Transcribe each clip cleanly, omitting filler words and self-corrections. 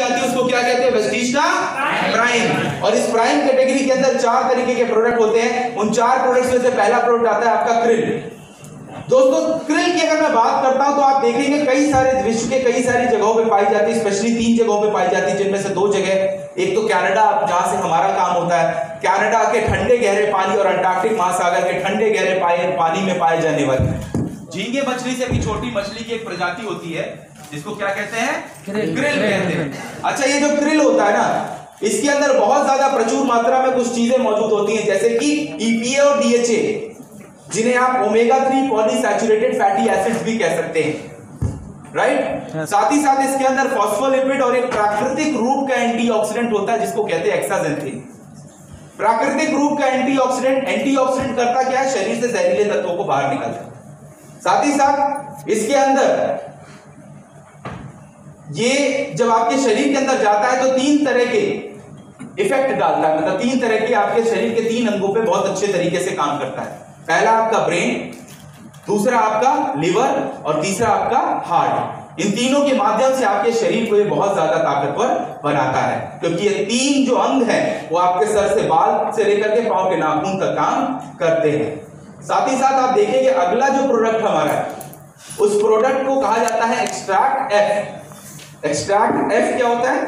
आती है उसको क्या कहते हैं? वेस्टीज का प्राइम। और इस प्राइम कैटेगरी के अंदर 4 तरीके के प्रोडक्ट होते हैं। उन 4 प्रोडक्ट्स में से पहला प्रोडक्ट आता है आपका क्रिल। दोस्तों क्रिल की अगर मैं बात करता हूं तो आप देखेंगे कई सारे विश्व के कई सारी जगहों पे पाई जाती है, स्पेशली 3 जगहों पे पाई जाती है, जिनमें से 2 जगह, एक तो कनाडा जहां से हमारा काम होता है, कनाडा के ठंडे गहरे पानी और अंटार्कटिक महासागर के ठंडे गहरे पानी में पाए जाने वाले झींगे मछली से भी छोटी मछली की एक प्रजाति होती है जिसको क्या कहते हैं? क्रिल कहते हैं। अच्छा, ये जो क्रिल होता है ना, इसके अंदर बहुत ज्यादा प्रचुर मात्रा में कुछ चीजें मौजूद होती हैं, जैसे कि EPA और DHA, जिन्हें आप ओमेगा 3 पॉलीसैचुरेटेड फैटी एसिड्स भी कह सकते हैं, राइट? साथ ही साथ इसके अंदर फॉस्फोलिपिड और एक प्राकृतिक रूप का एंटीऑक्सीडेंट होता है जिसको कहते हैं एक्साजेंथिन। प्राकृतिक रूप का एंटीऑक्सीडेंट करता क्या है? शरीर से जहरीले तत्वों को बाहर निकालता है। साथ ही साथ इसके अंदर ये जब आपके शरीर के अंदर जाता है तो 3 तरह के इफेक्ट डालता है, मतलब 3 तरह के आपके शरीर के 3 अंगों पे बहुत अच्छे तरीके से काम करता है। पहला आपका ब्रेन, दूसरा आपका लिवर और तीसरा आपका हार्ट। इन तीनों के माध्यम से आपके शरीर को ये बहुत ज्यादा ताकतवर बनाता है, क्योंकि ये 3 जो अंग हैं वो आपके सर से बाल से लेकर के पांव के नाखून तक काम करते हैं। साथ ही साथ आप देखेंगे अगला जो प्रोडक्ट हमारा है उस प्रोडक्ट को कहा जाता है एक्सट्रैक्ट एफ। एक्सट्रैक्ट एफ क्या होता है?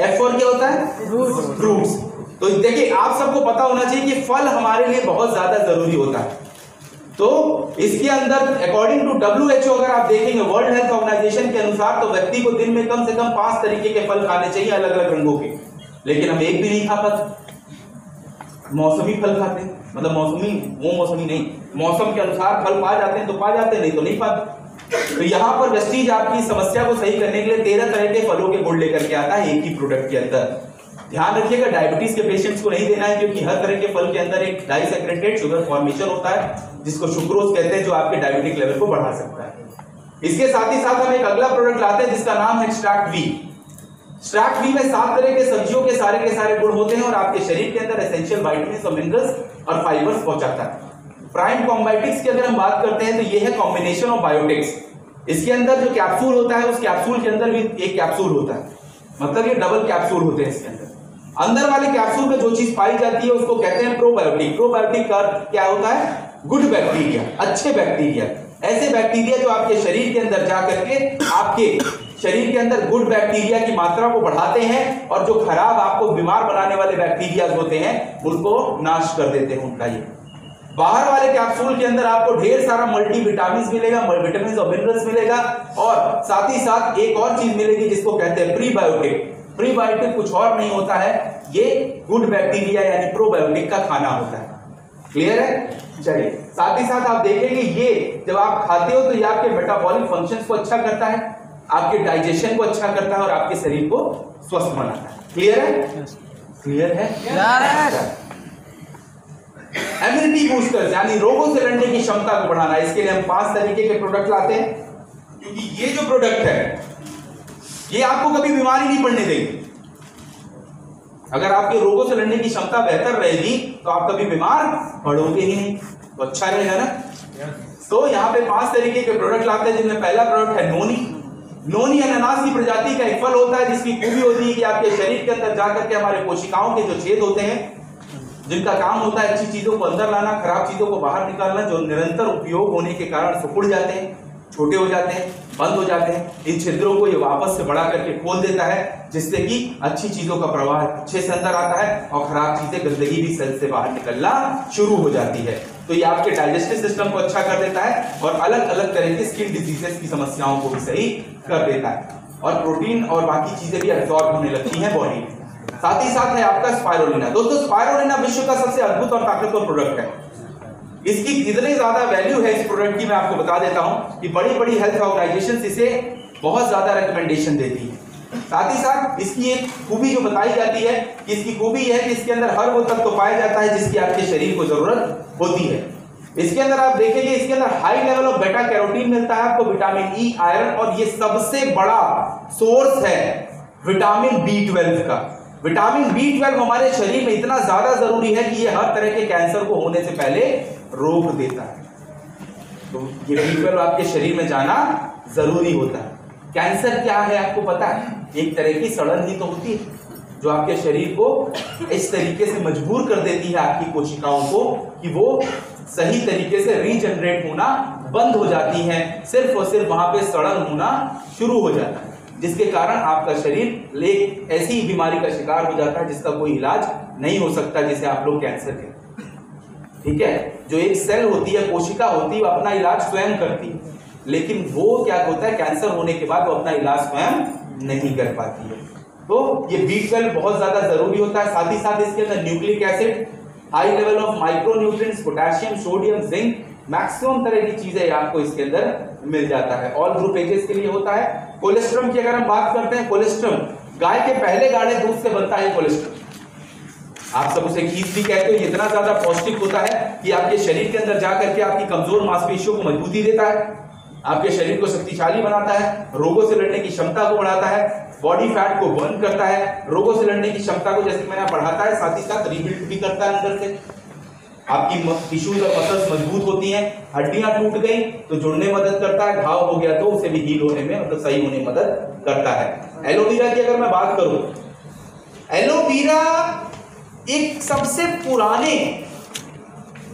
एफ और क्या होता है? फ्रूट्स। तो देखिए आप सबको पता होना चाहिए कि फल हमारे लिए बहुत ज्यादा जरूरी होता है। तो इसके अंदर अकॉर्डिंग टू WHO अगर आप देखेंगे वर्ल्ड हेल्थ ऑर्गेनाइजेशन के अनुसार तो व्यक्ति को दिन में कम से कम 5 तरीके के फल खाने चाहिए, अलग अलग रंगों के, लेकिन हम एक भी नहीं खा पाते। मौसमी फल खाते हैं, मतलब मौसमी नहीं, मौसम के अनुसार फल पा जाते हैं तो पा जाते हैं, नहीं तो नहीं पाते। तो यहाँ पर वेस्टीज आपकी समस्या को सही करने के लिए 13 तरह के फलों के गुण लेकर के आता है एक ही प्रोडक्ट के अंदर। ध्यान रखिएगा डायबिटीज के पेशेंट्स को नहीं देना है, क्योंकि हर तरह के फल के अंदर एक डाइसैक्रेटेड शुगर फॉर्मेशन होता है जिसको सुक्रोज कहते हैं, जो आपके डायबिटिक लेवल को बढ़ा सकता है। इसके साथ ही साथ हम एक अगला प्रोडक्ट लाते हैं जिसका नाम है एक्सट्रैक्ट वी। एक्सट्रैक्ट वी में 7 तरह के सब्जियों के सारे गुण होते हैं और आपके शरीर के अंदर एसेंशियल विटामिन्स और मिनरल्स और फाइबर्स पहुंचाता है। प्राइम कॉम्बायोटिक्स की अगर हम बात करते हैं तो ये है कॉम्बिनेशन ऑफ बायोटिक्स। इसके अंदर जो कैप्सूल होता है उस कैप्सूल के अंदर भी एक कैप्सूल होता है, मतलब ये डबल कैप्सूल होते हैं। इसके अंदर वाले कैप्सूल में जो चीज पाई जाती है उसको कहते हैं प्रोबायोटिक। प्रोबायोटिक का क्या होता है? गुड बैक्टीरिया, अच्छे बैक्टीरिया, ऐसे बैक्टीरिया जो आपके शरीर के अंदर जाकर के आपके शरीर के अंदर गुड बैक्टीरिया की मात्रा को बढ़ाते हैं और जो खराब आपको बीमार बनाने वाले बैक्टीरिया होते हैं उनको नाश कर देते हैं उनका। ये बाहर वाले कैप्सूल के अंदर आपको ढेर सारा मल्टीविटामिन्स मिलेगा, विटामिन्स और मिनरल्स मिलेगा, और साथ ही साथ एक और चीज मिलेगी जिसको कहते हैं प्रीबायोटिक। प्रीबायोटिक कुछ और नहीं होता है, ये गुड बैक्टीरिया यानी प्रोबायोटिक का खाना होता है। क्लियर है? चलिए, साथ ही साथ आप देखेंगे ये जब आप खाते हो तो ये आपके मेटाबॉलिक फंक्शंस को अच्छा करता है, आपके डाइजेशन को अच्छा करता है और आपके शरीर को स्वस्थ बनाता है। क्लियर है? क्लियर है? इम्यूनिटी बूस्टर्स यानी रोगों से लड़ने की क्षमता को बढ़ाना, इसके लिए हम 5 तरीके के प्रोडक्ट लाते हैं, क्योंकि ये जो प्रोडक्ट है ये आपको कभी बीमारी नहीं पड़ने देगी। अगर आपके रोगों से लड़ने की क्षमता बेहतर रहेगी तो आप कभी बीमार पड़ोगे ही नहीं, तो अच्छा रहेगा ना। तो यहाँ पे 5 तरीके के प्रोडक्ट लाते हैं, जिनमें पहला प्रोडक्ट है नोनी। नोनी अनानास की प्रजाति का एक फल होता है जिसकी खूबी होती है कि आपके शरीर के अंदर जाकर के हमारे कोशिकाओं के जो छेद होते हैं, जिनका काम होता है अच्छी चीजों को अंदर लाना, खराब चीजों को बाहर निकालना, जो निरंतर उपयोग होने के कारण सिकुड़ जाते हैं, छोटे हो जाते हैं, बंद हो जाते हैं, इन छिद्रों को ये वापस से बड़ा करके खोल देता है, जिससे कि अच्छी चीजों का प्रवाह अच्छे से अंदर आता है और खराब चीजें, गंदगी भी सेल से बाहर निकलना शुरू हो जाती है। तो ये आपके डाइजेस्टिव सिस्टम को अच्छा कर देता है और अलग अलग तरह के स्किन डिजीजेस की समस्याओं को भी सही कर देता है, और प्रोटीन और बाकी चीजें भी एब्जॉर्ब होने लगती हैं बॉडी में। साथ ही साथ है आपका स्पाइरुलिना। दोस्तों स्पाइरुलिना विश्व का सबसे अद्भुत और ताकतवर प्रोडक्ट है। इसकी इतनी ज्यादा वैल्यू है इस प्रोडक्ट की, मैं आपको बता देता हूं कि बड़ी बड़ी हेल्थ ऑर्गेनाइजेशंस इसे बहुत ज्यादा रिकमेंडेशन देती है। साथ ही साथ इसकी एक खूबी जो बताई जाती है कि इसकी खूबी है कि इसके अंदर हर वो तत्व पाया जाता है जिसकी आपके शरीर को जरूरत होती है। इसके अंदर आप देखेंगे इसके अंदर हाई लेवल ऑफ बेटा कैरोटीन मिलता है आपको, विटामिन ई, आयरन, और ये सबसे बड़ा सोर्स है विटामिन B12 का। विटामिन B12 हमारे शरीर में इतना ज्यादा जरूरी है कि ये हर तरह के कैंसर को होने से पहले रोक देता है। तो ये B12 आपके शरीर में जाना जरूरी होता है। कैंसर क्या है आपको पता है? एक तरह की सड़न ही तो होती है जो आपके शरीर को इस तरीके से मजबूर कर देती है आपकी कोशिकाओं को कि वो सही तरीके से रीजनरेट होना बंद हो जाती हैं, सिर्फ और सिर्फ वहां पे सड़न होना शुरू हो जाता है, जिसके कारण आपका शरीर एक ऐसी बीमारी का शिकार हो जाता है जिसका कोई इलाज नहीं हो सकता, जिसे आप लोग कैंसर कहते हैं। ठीक है, जो एक सेल होती है, कोशिका होती है, वो अपना इलाज स्वयं करती है, लेकिन वो क्या होता है, कैंसर होने के बाद वो अपना इलाज स्वयं नहीं कर पाती है। तो ये B12 बहुत ज्यादा जरूरी होता है। साथ ही साथ इसके अंदर nucleic acid, high level of micro nutrients, potassium, sodium, zinc, maximum तरह की चीजें आपको इसके अंदर मिल जाता है। ऑल ग्रुप एजेस के लिए होता है। कोलेस्ट्रॉल की अगर हम बात करते हैं, कोलेस्ट्रॉल गाय के पहले गाढ़े दूध से बनता है कोलेस्ट्रॉल। आप सब उसे घी भी कहते हो। इतना ज्यादा पौष्टिक होता है कि आपके शरीर के अंदर जाकर के आपकी कमजोर मांसपेशियों को मजबूती देता है, आपके शरीर को शक्तिशाली बनाता है, रोगों से लड़ने की क्षमता को बढ़ाता है, बॉडी फैट को बर्न करता है, रोगों से लड़ने की क्षमता को जैसे मैंने बढ़ाता है, साथ ही साथ रिबिल्ड भी करता है अंदर से। आपकी टिश्यूज और मसल्स मजबूत होती हैं, हड्डियां टूट गई तो जुड़ने में मदद करता है, घाव हो गया तो उसे भी हील होने में मतलब सही होने में मदद करता है। एलोवेरा की अगर मैं बात करूं, एलोवेरा एक सबसे पुराने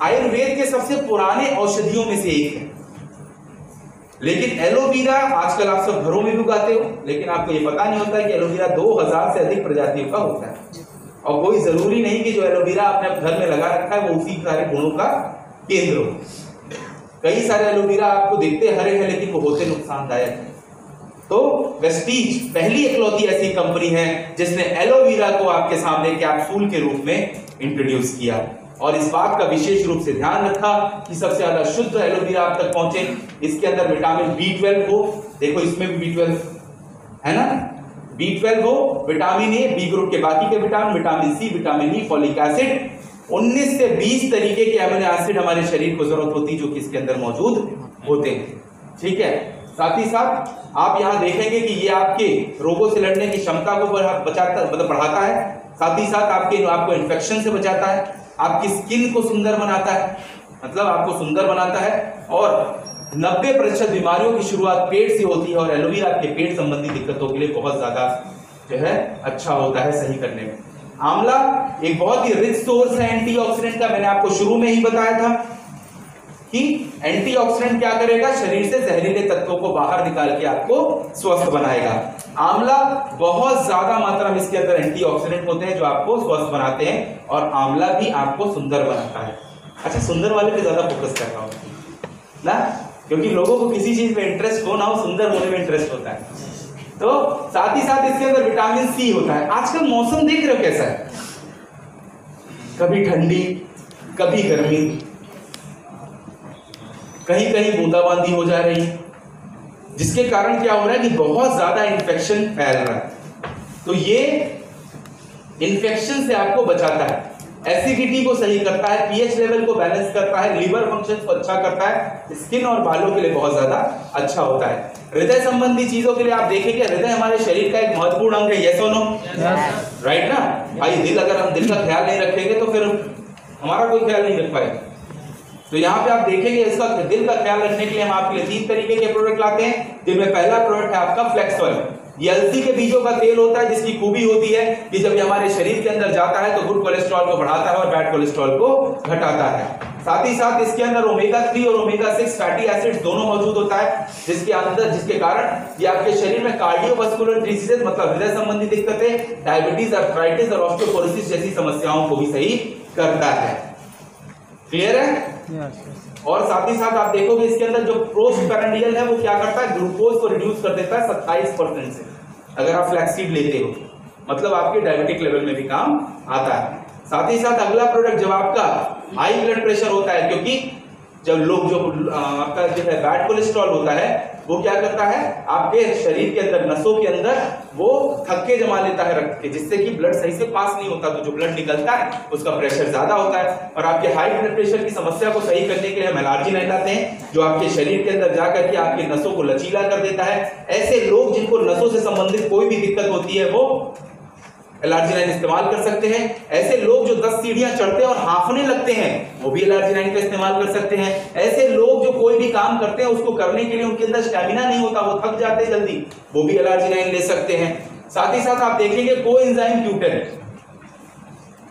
आयुर्वेद के सबसे पुराने औषधियों में से एक है। लेकिन एलोवेरा आजकल आप सब घरों में भी उगाते हो, लेकिन आपको ये पता नहीं होता कि एलोवेरा 2000 से अधिक प्रजातियों का होता है। और कोई जरूरी नहीं कि जो एलोवेरा आपने घर में लगा रखा है वो उसी सारे गुणों का केंद्र हो। कई सारे एलोवेरा आपको दिखते हरे हैं लेकिन वो होते नुकसानदायक हैं। तो वेस्टीज पहली इकलौती ऐसी कंपनी है जिसने एलोवेरा को आपके सामने कैप्सूल के रूप में इंट्रोड्यूस किया और इस बात का विशेष रूप से ध्यान रखा कि सबसे ज्यादा शुद्ध एलोवेरा आप तक पहुंचे। इसके अंदर विटामिन B12 हो, देखो इसमें भी B12 है ना, B12 हो, विटामिन ए, बी ग्रुप के बाकी के vitamin C, vitamin E, folic acid, 19 से 20 तरीके के अमीनो एसिड हमारे शरीर को जरूरत होती है जो कि इसके अंदर मौजूद होते हैं। ठीक है, साथ ही साथ आप यहाँ देखेंगे कि ये आपके रोगों से लड़ने की क्षमता को बढ़ाता है, साथ ही साथ आपको इन्फेक्शन से बचाता है, आपकी स्किन को सुंदर बनाता है, मतलब आपको सुंदर बनाता है। और 90% बीमारियों की शुरुआत पेट से होती है और एलोवेरा आपके पेट संबंधी दिक्कतों के लिए बहुत ज्यादा जो है अच्छा होता है सही करने में। आंवला एक बहुत ही रिच सोर्स है एंटीऑक्सीडेंट का। मैंने आपको शुरू में ही बताया था कि एंटीऑक्सीडेंट क्या करेगा, शरीर से जहरीले तत्वों को बाहर निकाल के आपको स्वस्थ बनाएगा। आंवला बहुत ज्यादा मात्रा में इसके अंदर एंटीऑक्सीडेंट होते हैं जो आपको स्वस्थ बनाते हैं और आंवला भी आपको सुंदर बनाता है। अच्छा, सुंदर वाले पे ज्यादा फोकस कर रहा हूं ना, क्योंकि लोगों को किसी चीज में इंटरेस्ट हो ना हो, सुंदर होने में इंटरेस्ट होता है। तो साथ ही साथ इसके अंदर विटामिन सी होता है। आजकल मौसम देख रहे हो कैसा है, कभी ठंडी कभी गर्मी, कहीं कहीं बूंदाबांदी हो जा रही है, जिसके कारण क्या हो रहा है कि बहुत ज्यादा इन्फेक्शन फैल रहा है। तो ये इन्फेक्शन से आपको बचाता है, एसिडिटी को सही करता है, पीएच लेवल को बैलेंस करता है, लिवर फंक्शन को अच्छा करता है, स्किन और बालों के लिए बहुत ज्यादा अच्छा होता है। हृदय संबंधी चीजों के लिए आप देखेंगे, हृदय हमारे शरीर का एक महत्वपूर्ण अंग है, यस और नो, राइट ना भाई। दिल, अगर हम दिल का ख्याल नहीं रखेंगे तो फिर हमारा कोई ख्याल नहीं रख पाएगा। तो यहाँ पे आप देखेंगे इसका दिल का ख्याल रखने के लिए हम आपके लिए 3 तरीके के प्रोडक्ट लाते हैं, जिनमें पहला प्रोडक्ट है आपका फ्लेक्स ऑयल। ये अलसी के बीजों का तेल होता है, जिसकी खूबी होती है कि जब ये हमारे शरीर के अंदर जाता है तो गुड कोलेस्ट्रॉल को बढ़ाता है और बैड कोलेस्ट्रॉल को घटाता है। साथ ही साथ इसके अंदर ओमेगा 3 और ओमेगा 6 फैटी एसिड्स दोनों मौजूद होता है, जिसके कारण ये आपके शरीर में कार्डियोवास्कुलर डिजीजेज मतलब हृदय संबंधी दिक्कतें, डायबिटीज, आर्थराइटिस और ऑस्टियोपोरोसिस जैसी समस्याओं को भी सही करता है। क्लियर है? और साथ ही साथ आप देखोगे इसके अंदर जो प्रोस्पेरेंडियल है वो क्या करता है, ग्लूकोज को रिड्यूस कर देता है 27% से, अगर आप फ्लैक्सीड लेते हो, मतलब आपके डायबिटिक लेवल में भी काम आता है। साथ ही साथ अगला प्रोडक्ट जब आपका हाई ब्लड प्रेशर होता है, क्योंकि जब लोग जो आपका जो है बैड कोलेस्ट्रॉल होता है वो क्या करता है, आपके शरीर के अंदर नसों के अंदर वो थक्के जमा लेता है रक्त के, जिससे कि ब्लड सही से पास नहीं होता, तो जो ब्लड निकलता है उसका प्रेशर ज्यादा होता है। और आपके हाई ब्लड प्रेशर की समस्या को सही करने के लिए हम एलार्जिन लाते हैं, जो आपके शरीर के अंदर जाकर के आपके नसों को लचीला कर देता है। ऐसे लोग जिनको नसों से संबंधित कोई भी दिक्कत होती है वो एलार्जिनाइन इस्तेमाल कर सकते हैं। ऐसे लोग जो 10 सीढ़ियां चढ़ते हैं और हांफने लगते हैं वो भी एलार्जिनाइन का इस्तेमाल कर सकते हैं। ऐसे लोग जो कोई भी काम करते हैं उसको करने के लिए उनके अंदर स्टैमिना नहीं होता, वो थक जाते हैं जल्दी, वो भी एलार्जिनाइन ले सकते हैं। साथ ही साथ आप देखेंगे कोएंजाइम Q10।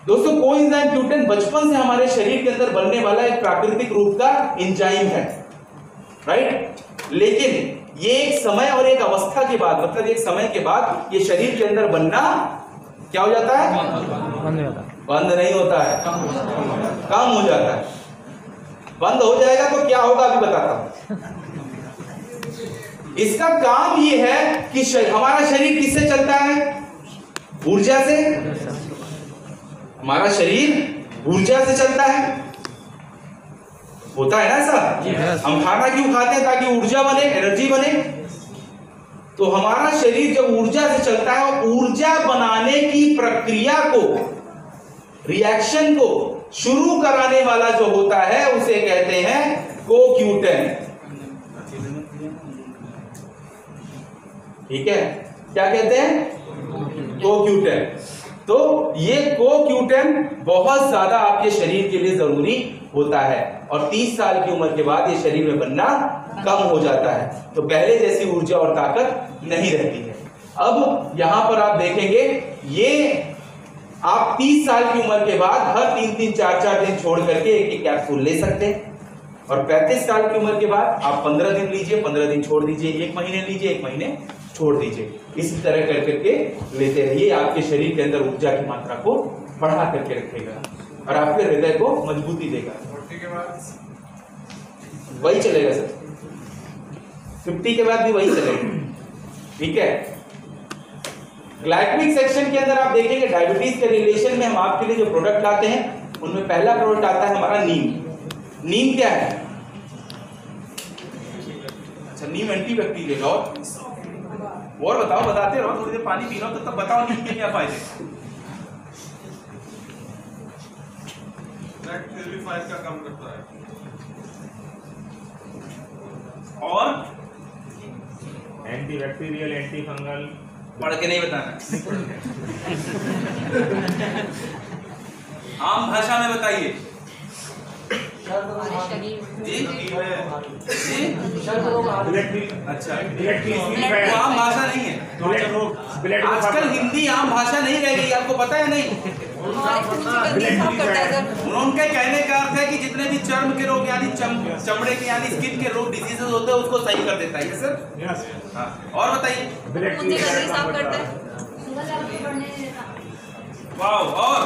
दोस्तों कोएंजाइम Q10 बचपन से हमारे शरीर के अंदर बनने वाला एक प्राकृतिक रूप का एंजाइम है, राइट। लेकिन ये एक समय और एक अवस्था के बाद, मतलब एक समय के बाद ये शरीर के अंदर बनना क्या हो जाता है? बंद नहीं होता है, कम हो जाता है। बंद हो जाएगा तो क्या होगा अभी बताता हूं। इसका काम ये है कि हमारा शरीर किससे चलता है? ऊर्जा से। हमारा शरीर ऊर्जा से चलता है, होता है ना ऐसा? हम खाना क्यों खाते हैं? ताकि ऊर्जा बने, एनर्जी बने। तो हमारा शरीर जब ऊर्जा से चलता है और ऊर्जा बनाने की प्रक्रिया को, रिएक्शन को शुरू कराने वाला जो होता है उसे कहते हैं CoQ10। ठीक है, क्या कहते हैं? CoQ10। तो ये CoQ10 बहुत ज्यादा आपके शरीर के लिए जरूरी होता है और 30 साल की उम्र के बाद ये शरीर में बनना कम हो जाता है, तो पहले जैसी ऊर्जा और ताकत नहीं रहती है। अब यहां पर आप देखेंगे ये आप 30 साल की उम्र के बाद हर 3-3, 4-4 दिन छोड़ करके एक कैप्सूल ले सकते हैं और 35 साल की उम्र के बाद आप 15 दिन लीजिए, 15 दिन छोड़ दीजिए, 1 महीने लीजिए, 1 महीने छोड़ दीजिए। इसी तरह कर करके लेते रहिए, आपके शरीर के अंदर ऊर्जा की मात्रा को बढ़ा करके रखेगा और आपके हृदय को मजबूती देगा। 40 के बाद वही चलेगा सर, 50 के बाद भी वही चलेगा। ठीक है, ग्लाइकेमिक सेक्शन के अंदर आप देखेंगे डायबिटीज के रिलेशन में हम आपके लिए जो प्रोडक्ट लाते हैं उनमें पहला प्रोडक्ट आता है हमारा नीम। नीम क्या है? अच्छा, नीम एंटीबैक्टीरियल। और बताओ, बताते रहो, थोड़ी देर पानी पी लो तब बताओ नीम के क्या फायदे? का काम करता है और एंटीबैक्टीरियल, एंटी फंगल। पढ़ के नहीं बताना। आम भाषा में बताइए जी। अच्छा, आम भाषा नहीं है आजकल, हिंदी आम भाषा नहीं रह गई, आपको पता है? नहीं, उनके कहने का अर्थ है कि जितने भी चर्म के रोग यानी चमड़े के यानी स्किन के रोग, डिजीजेस होते हैं उसको सही कर देता है सर। हाँ, और बताइए। वाह, और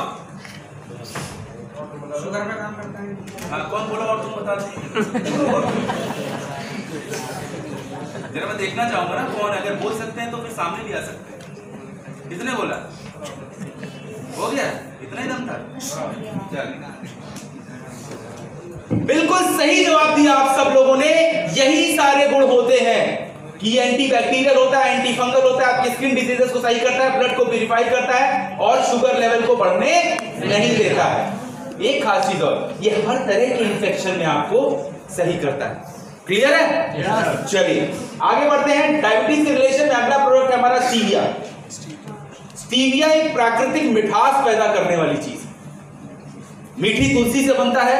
शुगर पे काम करता है। हाँ, कौन बोला? और तुम बता दो जरा, मैं देखना चाहूंगा ना कौन। अगर बोल सकते हैं तो फिर सामने भी आ सकते हैं। किसने बोला? हो गया, इतना ही दम था। बिल्कुल सही जवाब दिया आप सब लोगों ने। यही सारे गुण होते हैं कि एंटीबैक्टीरियल होता है, एंटी फंगल होता है, आपकी स्किन डिजीजेस को सही करता है, ब्लड को प्यूरिफाई करता है और शुगर लेवल को बढ़ने नहीं देता है। एक खास चीज और, ये हर तरह के इंफेक्शन में आपको सही करता है। क्लियर है? चलिए आगे बढ़ते हैं। डायबिटीज के रिलेशन में अगला प्रोडक्ट है हमारा स्टीविया। स्टीविया एक प्राकृतिक मिठास पैदा करने वाली चीज, मीठी तुलसी से बनता है।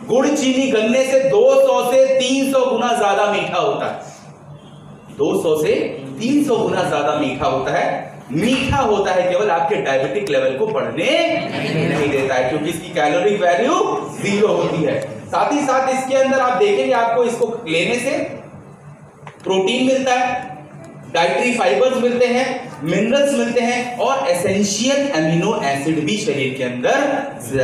गुड़ चीनी गन्ने से 200 से 300 गुना ज्यादा मीठा होता है। 200 से 300 गुना ज्यादा मीठा होता है। मीठा होता है केवल आपके डायबिटिक लेवल को बढ़ने नहीं देता है, क्योंकि इसकी कैलोरिक वैल्यू 0 होती है। साथ ही साथ इसके अंदर आप देखेंगे आपको इसको लेने से प्रोटीन मिलता है, डाइटरी फाइबर्स मिलते हैं, मिनरल्स मिलते हैं और एसेंशियल एमिनो एसिड भी शरीर के अंदर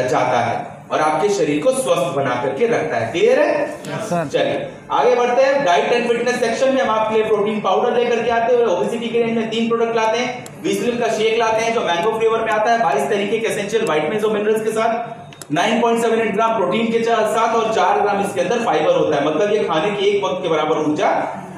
जाता है और आपके शरीर को स्वस्थ बना करके रखता है। क्लियर है? चलिए आगे बढ़ते हैं। डाइट एंड फिटनेस सेक्शन में हम आपके लिए प्रोटीन पाउडर लेकर के आते हैं। ओबेसिटी के रेंज में 3 प्रोडक्ट लाते हैं। विस्लिम का शेक लाते हैं जो मैंगो फ्लेवर में आता है 22 तरीके के एसेंशियल विटामिन्स और मिनरल्स के साथ, 9.78 ग्राम प्रोटीन के साथ और 4 ग्राम इसके अंदर फाइबर होता है। मतलब ये खाने की एक वक्त के बराबर ऊर्जा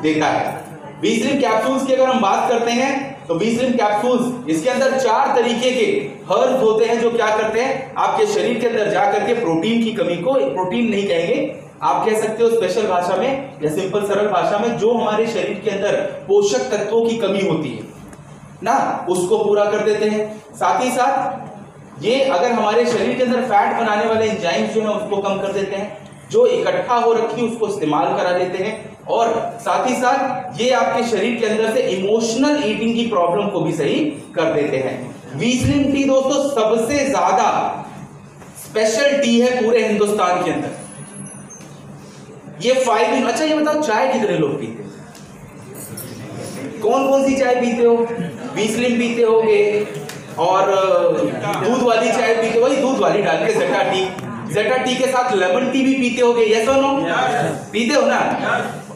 देता है। विस्लिम कैप्सूल्स की अगर हम बात करते हैं तो विस्लिम कैप्सूल्स इसके अंदर 4 तरीके के हर्ब्स होते हैं जो क्या करते हैं आपके शरीर के अंदर जाकर के प्रोटीन की कमी को, प्रोटीन नहीं कहेंगे, आप कह सकते हो स्पेशल भाषा में या सिंपल सरल भाषा में, जो हमारे शरीर के अंदर पोषक तत्वों की कमी होती है ना, उसको पूरा कर देते हैं। साथ ही साथ ये अगर हमारे शरीर के अंदर फैट बनाने वाले एंजाइम्स जो है उसको कम कर देते हैं, जो इकट्ठा हो रखी है उसको इस्तेमाल करा देते हैं, और साथ ही साथ ये आपके शरीर के अंदर से इमोशनल ईटिंग की प्रॉब्लम को भी सही कर देते हैं। वीस्लिन टी दोस्तों सबसे ज्यादा स्पेशल टी है पूरे हिंदुस्तान के अंदर। ये 5 in। अच्छा ये बताओ चाय कितने लोग पीते हैं? कौन कौन सी चाय पीते हो? वीस्लिन पीते होगे, और दूध वाली चाय पीते, वही दूध वाली डाल के ज़ेटा टी, ज़ेटा टी के साथ लेमन टी भी पीते होगे, यस और नो? पीते हो ना?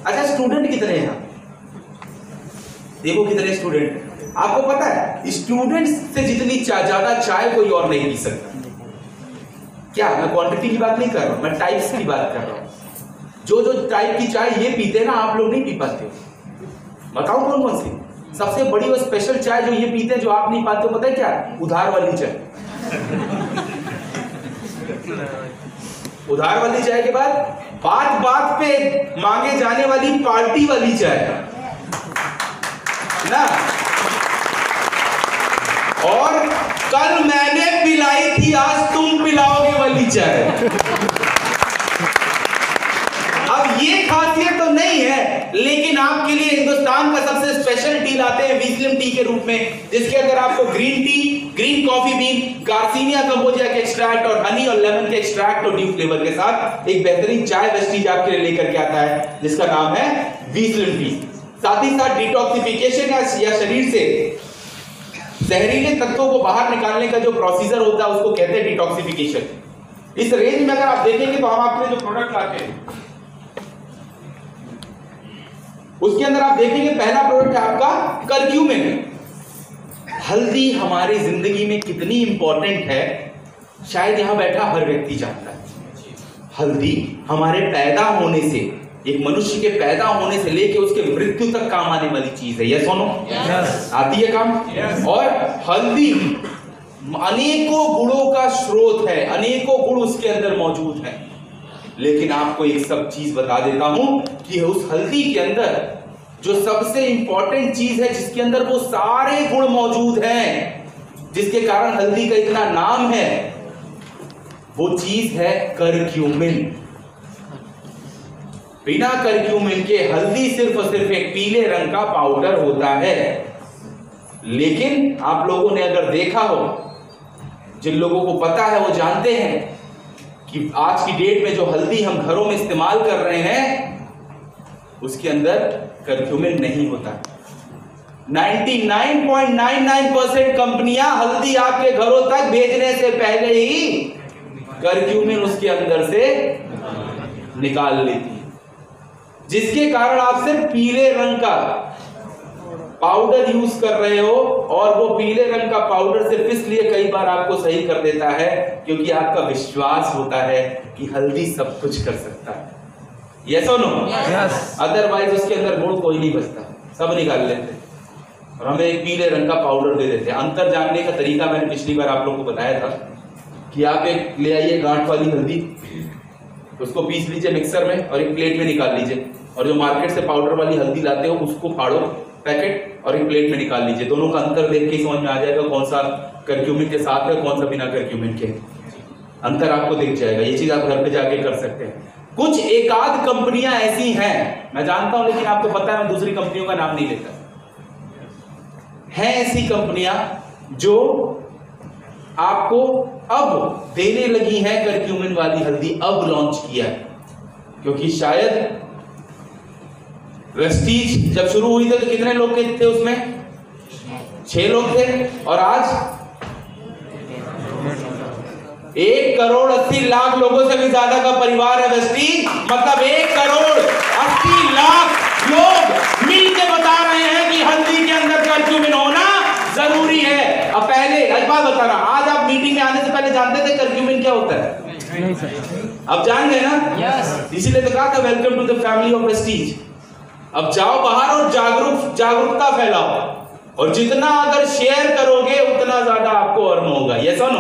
अच्छा स्टूडेंट कितने हैं? देखो कितने स्टूडेंट। आपको पता है स्टूडेंट से जितनी ज्यादा चाय कोई और नहीं पी सकता। क्या मैं क्वांटिटी की बात नहीं कर रहा हूं, मैं टाइप्स की बात कर रहा हूं। जो जो टाइप की चाय ये पीते हैं ना, आप लोग नहीं पी पाते हो। बताओ कौन कौन सी? सबसे बड़ी और स्पेशल चाय जो ये पीते हैं जो आप नहीं पाते हो, पता है क्या? उधार वाली चाय। उधार वाली चाय के बाद बात बात पे मांगे जाने वाली पार्टी वाली चाय ना, और कल मैंने पिलाई थी आज तुम पिलाओगे वाली चाय। अब ये खासियत तो नहीं है, लेकिन आपके लिए हिंदुस्तान का सबसे स्पेशल टी लाते हैं वीस्लिन टी के रूप में, जिसके अंदर आपको green tea, green coffee bean, garcinia cambogia के एक्सट्रैक्ट और हनी और लेमन के एक्सट्रैक्ट और ड्यू फ्लेवर के साथ एक बेहतरीन चाय वेस्टीज आपके लिए लेकर के आता है, जिसका नाम है वीस्लिन टी। साथ ही साथ डिटॉक्सिफिकेशन या शरीर से जहरीले तत्वों को बाहर निकालने का जो प्रोसीजर होता है उसको कहते हैं डिटॉक्सिफिकेशन। इस रेंज में अगर आप देखेंगे तो हम आपके जो प्रोडक्ट लाते हैं उसके अंदर आप देखेंगे पहला प्रोडक्ट है आपका करक्यूमिन। हल्दी हमारी जिंदगी में कितनी इंपॉर्टेंट है शायद यहां बैठा हर व्यक्ति जानता है। हल्दी हमारे पैदा होने से, एक मनुष्य के पैदा होने से लेके उसके मृत्यु तक काम आने वाली चीज है, यस और नो? आती है काम। और हल्दी अनेकों गुणों का स्रोत है, अनेकों गुण उसके अंदर मौजूद है। लेकिन आपको एक सब चीज बता देता हूं कि उस हल्दी के अंदर जो सबसे इंपॉर्टेंट चीज है, जिसके अंदर वो सारे गुण मौजूद हैं, जिसके कारण हल्दी का इतना नाम है, वो चीज है करक्यूमिन। बिना करक्यूमिन के हल्दी सिर्फ और सिर्फ एक पीले रंग का पाउडर होता है। लेकिन आप लोगों ने अगर देखा हो, जिन लोगों को पता है वो जानते हैं कि आज की डेट में जो हल्दी हम घरों में इस्तेमाल कर रहे हैं उसके अंदर करक्यूमिन नहीं होता। 99.99% कंपनियां हल्दी आपके घरों तक भेजने से पहले ही करक्यूमिन उसके अंदर से निकाल लेती है, जिसके कारण आप सिर्फ पीले रंग का पाउडर यूज कर रहे हो, और वो पीले रंग का पाउडर सिर्फ इसलिए कई बार आपको सही कर देता है क्योंकि आपका विश्वास होता है कि हल्दी सब कुछ कर सकता है, यस और नो? अदरवाइज उसके अंदर गुण कोई नहीं बचता, सब निकाल लेते और हमें एक पीले रंग का पाउडर दे देते हैं। अंतर जानने का तरीका मैंने पिछली बार आप लोगों को बताया था कि आप एक ले आइए गांठ वाली हल्दी, उसको पीस लीजिए मिक्सर में और एक प्लेट में निकाल लीजिए, और जो मार्केट से पाउडर वाली हल्दी लाते हो उसको फाड़ो पैकेट और एक प्लेट में निकाल लीजिए। दोनों का अंतर देख के समझ में आ जाएगा कौन सा करक्यूमिन के साथ है, कौन सा बिना करक्यूमिन के। अंतर आपको दिख जाएगा। ये चीज आप घर पे जाके कर सकते हैं। कुछ एकाध कंपनियां ऐसी हैं, मैं जानता हूं, लेकिन आपको पता है मैं दूसरी कंपनियों का नाम नहीं लेता। हैं ऐसी कंपनियां जो आपको अब देने लगी हैं करक्यूमिन वाली हल्दी, अब लॉन्च किया है, क्योंकि शायद वेस्टीज जब शुरू हुई थी तो कितने लोग थे उसमें? 6 लोग थे, और आज 1,80,00,000 लोगों से भी ज्यादा का परिवार है वेस्टीज। मतलब 1,80,00,000 लोग मिलकर बता रहे हैं कि हल्दी के अंदर करक्यूमिन होना जरूरी है। अब पहले एक बात बता रहा, आज आप मीटिंग में आने से पहले जानते थे करक्यूमिन क्या होता है? नहीं सर। अब जान गए ना? यस। इसीलिए तो कहा था welcome to the family of Vestige. अब जाओ बाहर और जागरूकता फैलाओ, और जितना अगर शेयर करोगे उतना ज्यादा आपको अर्न होगा, यस और नो?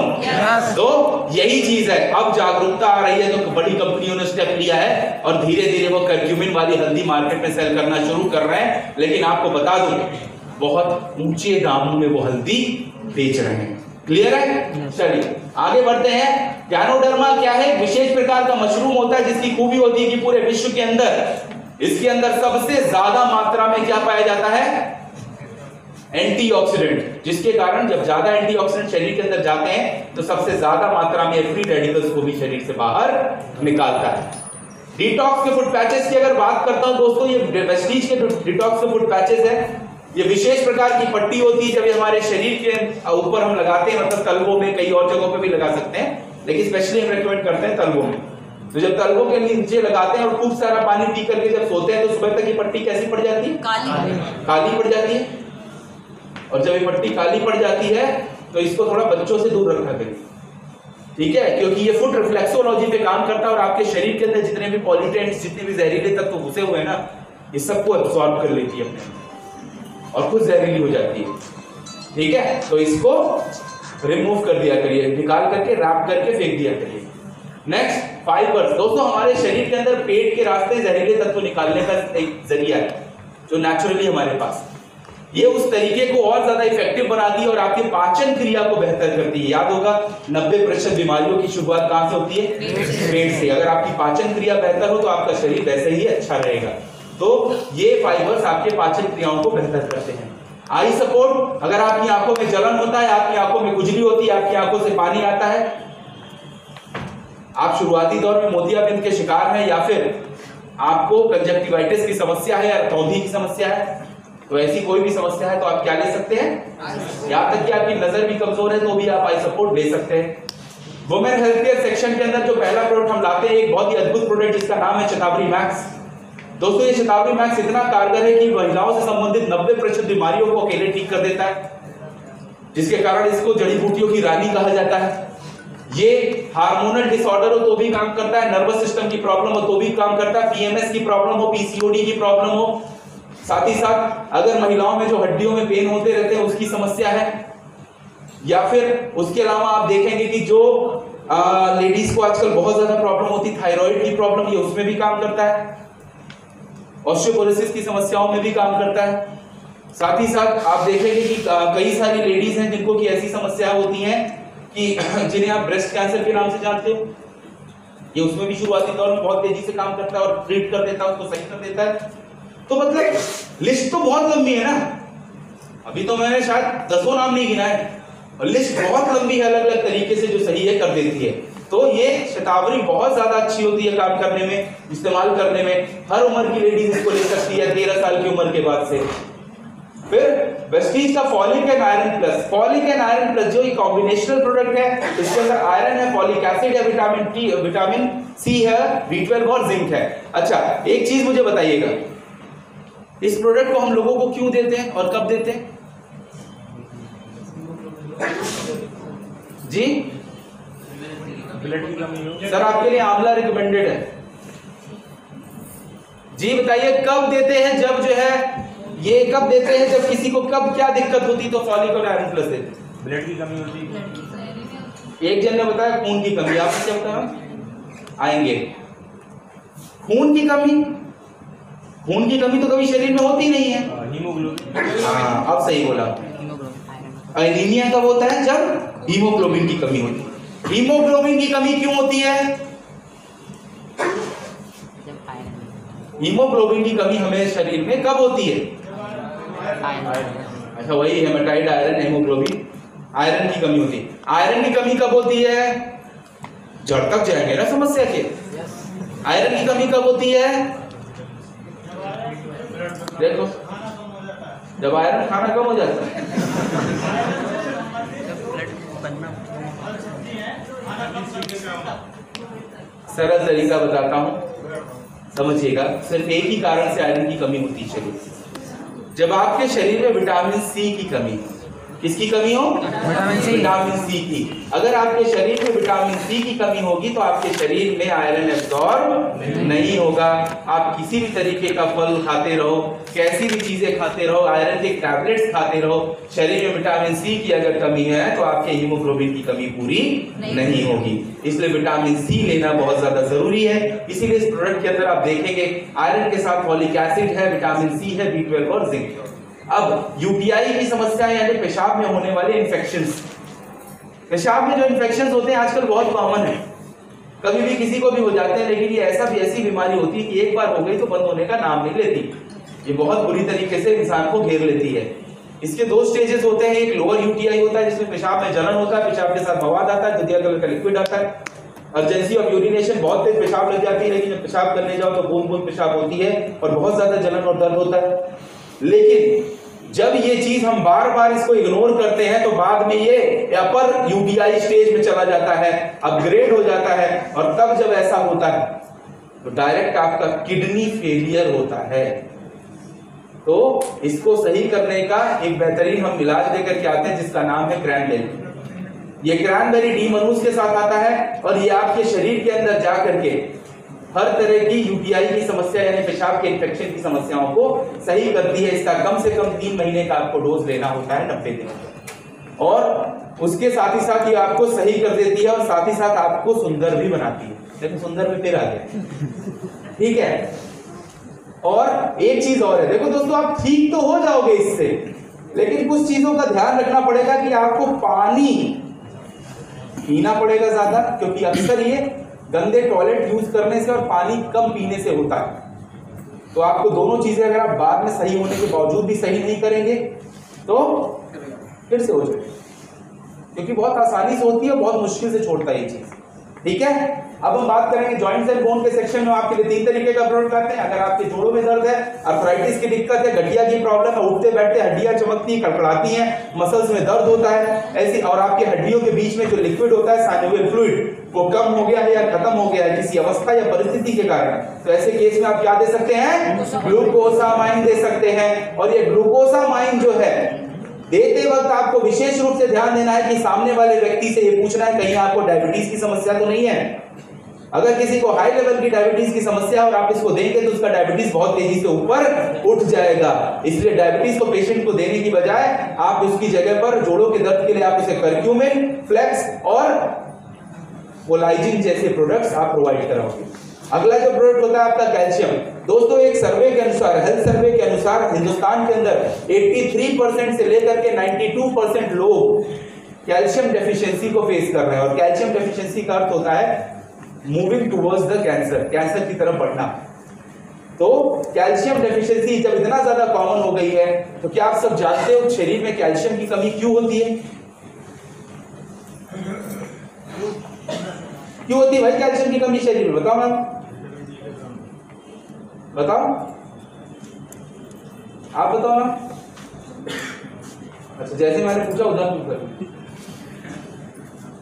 तो यही चीज है। अब जागरूकता आ रही है तो बड़ी कंपनियों ने स्टेप लिया है और धीरे धीरे वो करक्यूमिन वाली हल्दी मार्केट में सेल करना शुरू कर रहे हैं। लेकिन आपको बता दूं बहुत ऊंचे दामों में वो हल्दी बेच रहे हैं। क्लियर है? चलिए आगे बढ़ते हैं। गैनोडर्मा क्या है? विशेष प्रकार का मशरूम होता है जिसकी खूबी होती है कि पूरे विश्व के अंदर इसके अंदर सबसे ज्यादा मात्रा में क्या पाया जाता है? एंटीऑक्सीडेंट, जिसके कारण जब ज्यादा एंटीऑक्सीडेंट शरीर के अंदर जाते हैं तो सबसे ज्यादा मात्रा में फ्री रेडिकल्स को भी शरीर से बाहर निकालता है। डिटॉक्स के फूड पैचेस की अगर बात करता हूं दोस्तों, ये वेस्टीज के डिटॉक्स के फूड पैचेस है। ये विशेष प्रकार की पट्टी होती है जब ये हमारे शरीर के ऊपर हम लगाते हैं, मतलब तलवों में, कई और जगहों पे भी लगा सकते हैं, लेकिन स्पेशली हम रेकमेंड करते हैं तलवों में। तो जब तलवों के नीचे लगाते हैं और खूब सारा पानी पी करके जब सोते हैं तो सुबह तक ये पट्टी कैसी पड़ जाती है? काली पड़ जाती है। और जब ये पट्टी काली पड़ जाती है तो इसको थोड़ा बच्चों से दूर रखा करिए, ठीक है? क्योंकि ये फूड रिफ्लेक्सोलॉजी पे काम करता है और आपके शरीर के अंदर जितने भी पॉल्यूटेंट्स, जितने भी जहरीले तत्व घुसे हुए हैं ना, ये सबको एब्सॉर्ब कर लेती है अपने और खुद जहरीली हो जाती है, ठीक है? तो इसको रिमूव कर दिया करिए, निकाल करके रैप करके फेंक दिया करिए। Next, fibres. दोस्तों हमारे शरीर के अंदर पेट के रास्ते जहरीले तत्व निकालने का एक जरिया है जो नेचुरली हमारे पास, ये उस तरीके को और ज्यादा इफेक्टिव बनाती है और आपकी पाचन क्रिया को बेहतर करती है। याद होगा 90% बीमारियों की शुरुआत कहां से होती है? पेट से। अगर आपकी पाचन क्रिया बेहतर हो तो आपका शरीर वैसे ही अच्छा रहेगा। तो ये फाइबर्स आपके पाचन क्रियाओं को बेहतर करते हैं। आई सपोर्ट, अगर आपकी आंखों में जलन होता है, आपकी आंखों में खुजली होती है, आपकी आंखों से पानी आता है, आप शुरुआती दौर में मोतियाबिंद के शिकार हैं, या फिर आपको कंजक्टिवाइटिस की समस्या है या तौंधी की समस्या है, तो ऐसी कोई भी समस्या है तो आप क्या ले सकते हैं? यहां तक कि आपकी नजर भी कमजोर है तो भी आप आई सपोर्ट ले सकते हैं। वुमेन हेल्थ केयर सेक्शन के अंदर जो पहला प्रोडक्ट हम लाते हैं, एक बहुत ही अद्भुत प्रोडक्ट जिसका नाम है शतावरी मैक्स। दोस्तों ये शतावरी मैक्स इतना कारगर है कि महिलाओं से संबंधित 90% बीमारियों को अकेले ठीक कर देता है, जिसके कारण इसको जड़ी बूटियों की रानी कहा जाता है। ये हार्मोनल डिसऑर्डर हो तो भी काम करता है, नर्वस सिस्टम की प्रॉब्लम हो तो भी काम करता है, पीएमएस की प्रॉब्लम हो, पीसीओडी की प्रॉब्लम हो, साथ ही साथ अगर महिलाओं में जो हड्डियों में पेन होते रहते हैं उसकी समस्या है, या फिर उसके अलावा आप देखेंगे कि जो लेडीज को आजकल बहुत ज्यादा प्रॉब्लम होती है, थायराइड की प्रॉब्लम, ये उसमें भी काम करता है, ऑस्टियोपोरोसिस की समस्याओं में भी काम करता है। साथ ही साथ आप देखेंगे कि कई सारी लेडीज हैं जिनको की ऐसी समस्या होती हैं कि जिन्हें आप ब्रेस्ट कैंसर के नाम से जानते हो, ये उसमें भी शुरुआती दौर में बहुत तेजी से काम करता है और ट्रीट कर देता है, उसको सही कर देता है। तो मतलब लिस्ट तो बहुत लंबी है ना, अभी तो मैंने शायद 10 नाम नहीं गिना है, और लिस्ट बहुत लंबी है अलग अलग तरीके से जो सही है कर देती है। तो ये शतावरी बहुत ज्यादा अच्छी होती है काम करने में, इस्तेमाल करने में। हर उम्र की लेडीज इसको ले सकती है 13 साल की उम्र के बाद से। फिर वेस्टीज का folic and iron plus. Folic and iron plus जो एक कॉम्बिनेशनल प्रोडक्ट है, इसके अंदर आयरन है, फॉलिक एसिड है, विटामिन सी है, B12 और जिंक है। अच्छा एक चीज मुझे बताइएगा, इस प्रोडक्ट को हम लोगों को क्यों देते हैं और कब देते हैं जी? ब्लड की कमी हो सर, आपके लिए आंवला रिकमेंडेड है जी। बताइए कब देते हैं? जब जो है ये कब देते हैं? जब किसी को कब क्या दिक्कत होती तो फॉलिक और आयरन प्लस देते हैं। ब्लड की कमी होती। एक जन ने बताया खून की कमी, आपने क्या बताया? आएंगे खून की कमी। खून की कमी तो कभी शरीर में होती नहीं है, हीमोग्लोबिन। हाँ अब सही बोला। एनीमिया कब होता है? जब हीमोग्लोबिन की कमी होती है। हीमोग्लोबिन की कमी क्यों होती है? हीमोग्लोबिन की कमी हमें शरीर में कब होती है? अच्छा वही हेमाटाइट आयरन हीमोग्लोबिन, आयरन की कमी होती है। आयरन की कमी कब होती है? जड़ तक जाएंगे ना समस्या के। आयरन की कमी कब होती है? देखो जब आयरन खाना कम हो जाता है। सरल तरीका बताता हूं, समझिएगा। सिर्फ एक ही कारण से आयरन की कमी होती है शरीर में, जब आपके शरीर में विटामिन सी की कमी हो। किसकी कमी हो? विटामिन सी की। अगर आपके शरीर में विटामिन सी की कमी होगी तो आपके शरीर में आयरन एब्सॉर्ब नहीं होगा। आप किसी भी तरीके का फल खाते रहो, कैसी भी चीजें खाते रहो, आयरन के टैबलेट्स खाते रहो, शरीर में विटामिन सी की अगर कमी है तो आपके हीमोग्लोबिन की कमी पूरी नहीं होगी। इसलिए विटामिन सी लेना बहुत ज्यादा जरूरी है। इसीलिए इस प्रोडक्ट के अंदर आप देखेंगे आयरन के साथ फॉलिक एसिड है, विटामिन सी है, B12 और जिंक। अब यूटीआई की समस्या यानी पेशाब में होने वाले इन्फेक्शंस। पेशाब में जो इन्फेक्शंस होते हैं आजकल बहुत कॉमन है, कभी भी किसी को भी हो जाते हैं, लेकिन ये ऐसी बीमारी होती है कि एक बार हो गई तो बंद होने का नाम नहीं लेती। ये बहुत बुरी तरीके से इंसान को घेर लेती है। इसके दो स्टेजेस होते हैं, एक लोअर यूटीआई होता है जिसमें पेशाब में जलन होता है, पेशाब के साथ मवाद आता है, दुधिया कलर का लिक्विड आता है, अर्जेंसी ऑफ यूरिनेशन, बहुत तेज पेशाब लग जाती है, लेकिन जब पेशाब करने जाओ तो बूंद बूंद पेशाब होती है और बहुत ज्यादा जलन और दर्द होता है। लेकिन जब ये चीज हम बार बार इसको इग्नोर करते हैं तो बाद में ये अपर यूटीआई स्टेज में चला जाता है, अपग्रेड हो जाता है, और तब जब ऐसा होता है तो डायरेक्ट आपका किडनी फेलियर होता है। तो इसको सही करने का एक बेहतरीन हम इलाज लेकर के आते हैं जिसका नाम है क्रैनबेरी। ये क्रैनबेरी डी मनुष्य के साथ आता है और ये आपके शरीर के अंदर जा करके हर तरह की यूटीआई की समस्या यानी पेशाब के इन्फेक्शन की समस्याओं को सही करती है। इसका कम से कम 3 महीने का आपको डोज लेना होता है 90 दिन, और उसके साथ ही साथ ये आपको सही कर देती है और साथ ही साथ आपको सुंदर भी बनाती है। देखो सुंदर भी फिर आ गया, ठीक है। और एक चीज और है, देखो दोस्तों आप ठीक तो हो जाओगे इससे, लेकिन कुछ चीजों का ध्यान रखना पड़ेगा कि आपको पानी पीना पड़ेगा ज्यादा, क्योंकि अक्सर ये गंदे टॉयलेट यूज करने से और पानी कम पीने से होता है। तो आपको दोनों चीजें अगर आप बाद में सही होने के बावजूद भी सही नहीं करेंगे तो फिर से हो जाएगा, क्योंकि बहुत आसानी से होती है, बहुत मुश्किल से छोड़ता है ये चीज, ठीक है। अब हम बात करेंगे जॉइंट्स एंड बोन के सेक्शन में। आपके लिए 3 तरीके का प्रोडक्ट आते हैं। अगर आपके जोड़ों में दर्द है, आर्थराइटिस की दिक्कत है, गठिया की प्रॉब्लम है, उठते बैठते हड्डियां चमकती कड़कड़ाती हैं, मसल्स में दर्द होता है ऐसी, और आपकी हड्डियों के बीच में जो लिक्विड होता है साइनोवियल फ्लूइड वो कम हो गया है या खत्म हो गया है किसी अवस्था या परिस्थिति के कारण, तो ऐसे केस में आप क्या दे सकते हैं? ग्लूकोसामाइन दे सकते हैं। और ये ग्लूकोसामाइन जो है देते वक्त आपको विशेष रूप से ध्यान देना है कि सामने वाले व्यक्ति से ये पूछना है कहीं आपको डायबिटीज की समस्या तो नहीं है। अगर किसी को हाई लेवल की डायबिटीज की समस्या और आप इसको देंगे तो उसका डायबिटीज बहुत तेजी से ऊपर उठ जाएगा। इसलिए डायबिटीज को पेशेंट को देने की बजाय आप उसकी जगह पर जोड़ों के दर्द के लिए आप उसे कर्क्यूमिन, फ्लेक्स और कोलाइजिन जैसे प्रोडक्ट्स आप प्रोवाइड कराओगे। अगला जो प्रोडक्ट होता है आपका कैल्शियम। दोस्तों एक सर्वे के अनुसार, हेल्थ सर्वे के अनुसार हिंदुस्तान के अंदर 83% से लेकर के 92% लोग कैल्शियम डेफिशिएंसी को फेस कर रहे हैं। और कैल्शियम डेफिशिएंसी का अर्थ होता है moving towards the cancer, cancer की तरफ बढ़ना। तो कैल्शियम डेफिशिएंसी जब इतना ज्यादा कॉमन हो गई है तो क्या आप सब जानते हो शरीर में कैल्शियम की कमी क्यों होती है? क्यों होती है भाई कैल्शियम की कमी शरीर में? बताओ ना, बताओ, आप बताओ ना। अच्छा जैसे मैंने पूछा उधर पूछ।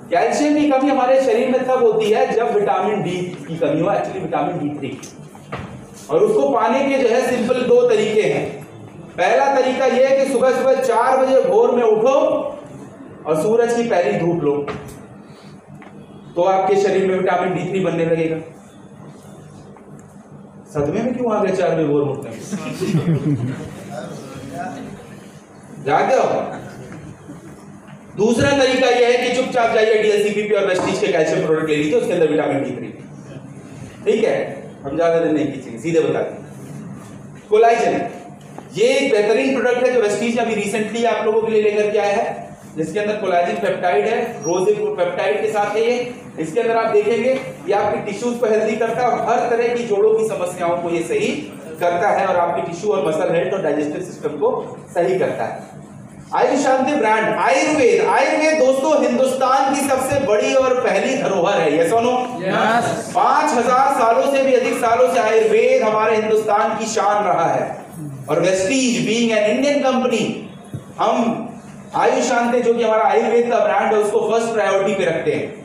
कैल्शियम की कमी हमारे शरीर में तब होती है जब विटामिन डी की कमी हो, एक्चुअली विटामिन D3। और उसको पाने के जो है सिंपल 2 तरीके हैं। पहला तरीका यह है कि सुबह सुबह 4 बजे भोर में उठो और सूरज की पहली धूप लो, तो आपके शरीर में विटामिन D3 बनने लगेगा। सदमे में क्यों आ गए 4 बजे भोर में उठते हैं? जागे हो। दूसरा तरीका यह है कि चुपचाप जाइए डीएलसीपीपी और वेस्टीज के कैल्शियम प्रोडक्ट ले लीजिए, उसके अंदर विटामिन D3, ठीक है। हम ज्यादा दिन नहीं खींचेंगे, सीधे बता दें। कोलाजन, ये एक बेहतरीन प्रोडक्ट है जो वेस्टीज अभी रिसेंटली आप लोगों के लिए लेकर के आया है, जिसके अंदर कोलाजन पेप्टाइड है, रोजिन पेप्टाइड के साथ है ये। इसके अंदर आप देखेंगे ये आपकी टिश्यूज को हेल्दी करता है और हर तरह की जोड़ों की समस्याओं को ये सही करता है और आपकी टिश्यू और मसल हेल्थ और डाइजेस्टिव सिस्टम को सही करता है। आयुष शांति ब्रांड आयुर्वेद। आयुर्वेद दोस्तों हिंदुस्तान की सबसे बड़ी और पहली धरोहर है, ये सुनो। 5000 सालों से भी अधिक सालों से आयुर्वेद हमारे हिंदुस्तान की शान रहा है। और Vestige being an Indian company, हम आयुष शांति जो कि हमारा आयुर्वेद का ब्रांड है उसको फर्स्ट प्रायोरिटी पे रखते हैं।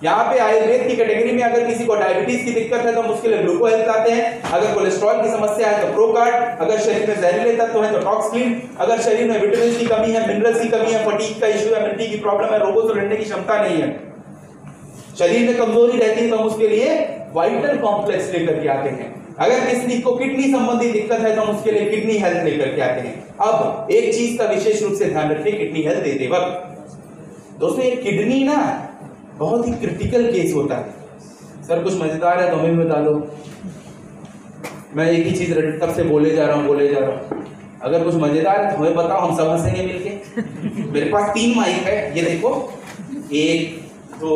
यहाँ पे आयुर्वेद की कैटेगरी में अगर किसी को डायबिटीज की दिक्कत है तो हम उसके लिए ग्लूको हेल्थ आते हैं, अगर कोलेस्ट्रॉल की समस्या है तो प्रोकार्ड, अगर शरीर में जहरीले तत्व है तो टॉक्सक्लीन, अगर शरीर में विटामिन की कमी है, मिनरल्स की कमी है, फटीग का इश्यू है, मिट्टी की प्रॉब्लम है, रोगों से लड़ने की क्षमता नहीं है, शरीर में कमजोरी रहती है तो हम उसके लिए वाइटल कॉम्प्लेक्स लेकर के आते हैं। अगर किसी को किडनी संबंधी दिक्कत है तो हम उसके लिए किडनी हेल्थ लेकर के आते हैं। अब एक चीज का विशेष रूप से ध्यान रखें किडनी हेल्थ देते वक्त। दोस्तों ये किडनी ना बहुत ही क्रिटिकल केस होता है। सर कुछ मजेदार है तो हमें भी बता दो। मैं एक ही चीज तब से बोले जा रहा हूँ। अगर कुछ मजेदार है तो हमें बताओ, हम सब हंसेंगे मिलके। मेरे पास 3 माइक है, ये देखो, 1 2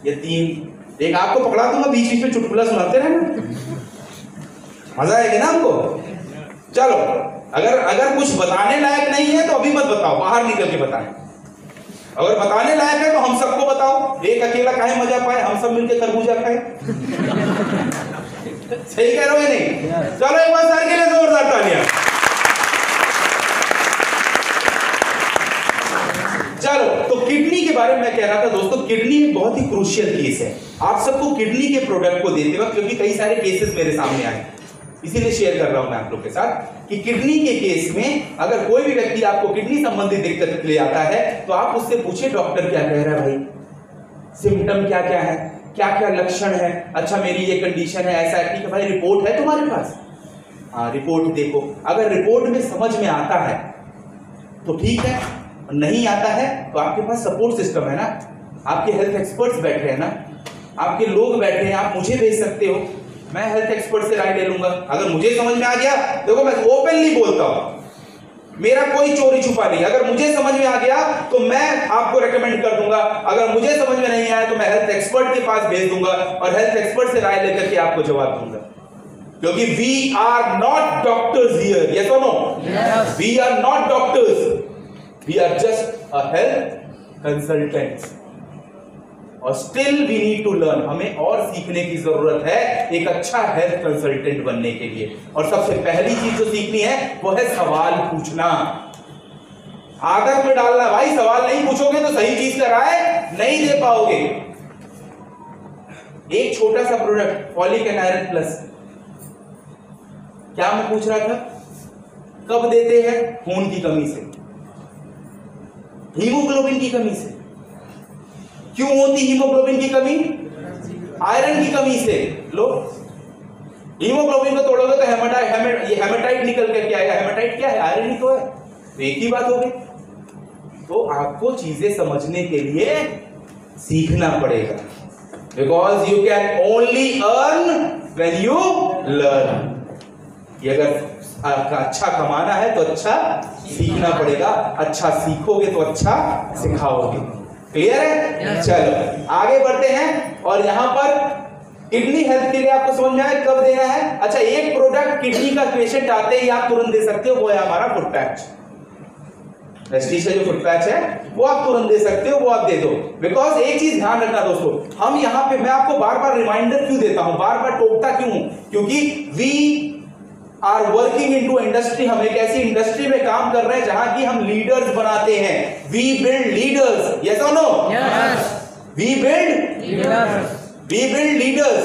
ये 3, एक आपको पकड़ा दूंगा, बीच बीच में चुटकुला सुनाते रहना, मजा आएगा ना हमको। चलो, अगर कुछ बताने लायक नहीं है तो अभी मत बताओ, बाहर निकल के बताएं। अगर बताने लायक है तो हम सबको बताओ, एक अकेला काहे मजा पाए, हम सब मिलके खरबूजा खाए। सही कह रहे हो या नहीं? चलो एक बार सर के लिए जोरदार तालियां। चलो, तो किडनी के बारे में मैं कह रहा था दोस्तों, किडनी एक बहुत ही क्रूशियल केस है। आप सबको किडनी के प्रोडक्ट को देते वक्त, क्योंकि कई सारे केसेस मेरे सामने आए, इसीलिए शेयर कर रहा हूं मैं आप लोग के साथ कि किडनी के केस में अगर कोई भी व्यक्ति आपको किडनी संबंधी दिक्कत ले आता है तो आप उससे पूछिए डॉक्टर क्या कह रहा है भाई, सिम्टम क्या क्या है, क्या क्या लक्षण है, अच्छा मेरी ये कंडीशन है, ऐसा है, ठीक है भाई, रिपोर्ट है तुम्हारे पास? हाँ, रिपोर्ट देखो, अगर रिपोर्ट में समझ में आता है तो ठीक है, नहीं आता है तो आपके पास सपोर्ट सिस्टम है ना, आपके हेल्थ एक्सपर्ट्स बैठे हैं ना, आपके लोग बैठे हैं, आप मुझे भेज सकते हो, मैं हेल्थ एक्सपर्ट से राय ले लूंगा। अगर मुझे समझ में आ गया, देखो मैं ओपनली बोलता हूं, मेरा कोई चोरी छुपा नहीं, अगर मुझे समझ में आ गया तो मैं आपको रेकमेंड कर दूंगा, अगर मुझे समझ में नहीं आया तो मैं हेल्थ एक्सपर्ट के पास भेज दूंगा और हेल्थ एक्सपर्ट से राय लेकर के आपको जवाब दूंगा, क्योंकि we are not doctors here, yes और no? We are not doctors, we are just a health consultants, और still we need to learn, हमें और सीखने की जरूरत है एक अच्छा हेल्थ कंसल्टेंट बनने के लिए। और सबसे पहली चीज जो सीखनी है वो है सवाल पूछना, आदत में डालना। भाई सवाल नहीं पूछोगे तो सही चीज का राय नहीं दे पाओगे। एक छोटा सा product folic and iron plus, क्या मैं पूछ रहा था, कब देते हैं? खून की कमी से, हीमोग्लोबिन की कमी से। क्यों होती हीमोग्लोबिन की कमी? आयरन की कमी से। लो, हीमोग्लोबिन को तोड़ोगे तो हेमेटाइट निकल के क्या आएगा? हेमेटाइट क्या है? आयरन ही तो है, तो एक ही बात हो गई। तो आपको चीजें समझने के लिए सीखना पड़ेगा, because you can only earn when you learn. ये अगर अच्छा कमाना है तो अच्छा सीखना पड़ेगा, अच्छा सीखोगे तो अच्छा सिखाओगे। क्लियर है? चलो आगे बढ़ते हैं। और यहां पर किडनी हेल्थ के लिए आपको समझ में आया कब देना है। अच्छा, एक प्रोडक्ट किडनी का पेशेंट आते ही आप तुरंत दे सकते हो, वो है हमारा फुट पैच। प्रेस्टीज का जो फुट पैच है वो आप तुरंत दे सकते हो, वो आप दे दो। बिकॉज एक चीज ध्यान रखना दोस्तों, हम यहां पे, मैं आपको बार बार रिमाइंडर क्यों देता हूं, बार बार टोकता क्यों हूं, क्योंकि we are working into industry, हम एक ऐसी इंडस्ट्री में काम कर रहे हैं जहां की हम लीडर्स बनाते हैं। वी बिल्ड लीडर्स, यस और no? Yes. We build leaders, we build leaders.